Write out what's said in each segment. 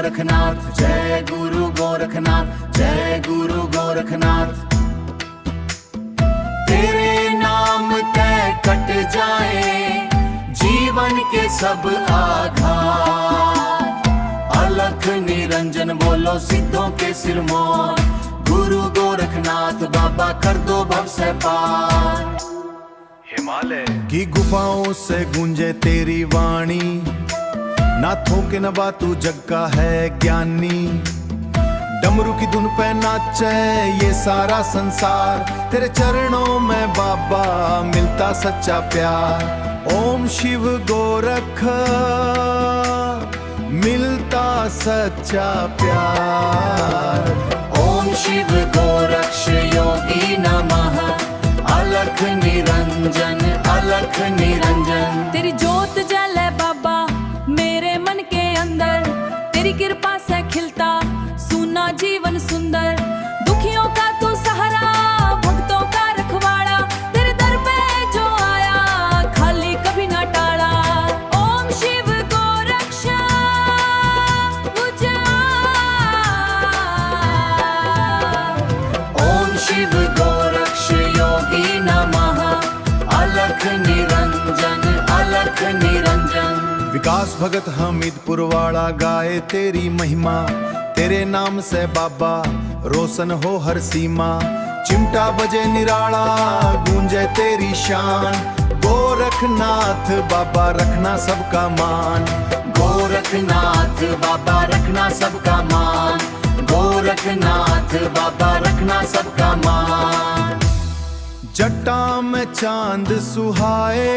गोरखनाथ, जय गुरु गोरखनाथ, जय गुरु गोरखनाथ। तेरे नाम ते कट जाए जीवन के सब आघात। अलख निरंजन बोलो सिद्धों के सिरमौर, गुरु गोरखनाथ बाबा कर दो भव से पार। हिमालय की गुफाओं से गूंजे तेरी वाणी, नाथों के नबा तू जग का है ज्ञानी। डमरू की धुन पे नाचे ये सारा संसार, तेरे चरणों में बाबा मिलता सच्चा प्यार। ओम शिव गोरख मिलता सच्चा प्यार। ओम शिव गोरक्ष योगी नमः, अलख निरंजन अलख निरंजन। तेरी जोत जले बाबा मेरे मन के अंदर, तेरी कृपा से खिलता सुना जीवन सुंदर। दुखियों का तू सहारा, भक्तों का रखवाड़ा, तेरे दर पे जो आया खाली कभी ना टाला। ओम शिव गोरक्ष मुझे ओम शिव गोरक्ष योगी नमः, अलख निरंजन अलख निरंजन। विकास भगत हमीदपुर वाला गाए तेरी महिमा, तेरे नाम से बाबा रोशन हो हर सीमा। चिमटा बजे निराला गूंजे तेरी शान, गोरखनाथ बाबा रखना सबका मान। गोरखनाथ बाबा रखना सबका मान, गोरखनाथ बाबा रखना सबका मान। जटा में चांद सुहाए,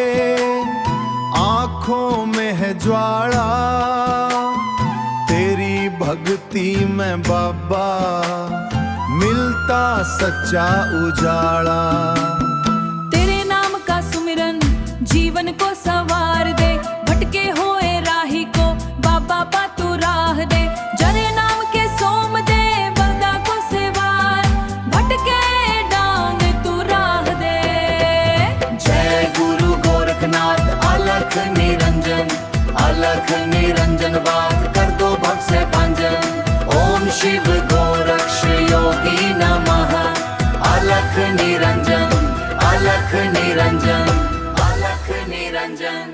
आंखों में है ज्वाला, तेरी भक्ति में बाबा मिलता सच्चा उजाला। तेरे नाम का सुमिरन जीवन को सवार दे, भटके हुए राही को बाबा पा तू राह दे। जरे नाम के सोम दे बंदा को सेवार, भटके डांग तू राह दे। जय गुरु गोरखनाथ अलख निरंजन, अलख निरंजन बात कर दो भव से भंजन। ओम शिव गोरक्ष योगी नमः, अलख निरंजन अलख निरंजन अलख निरंजन।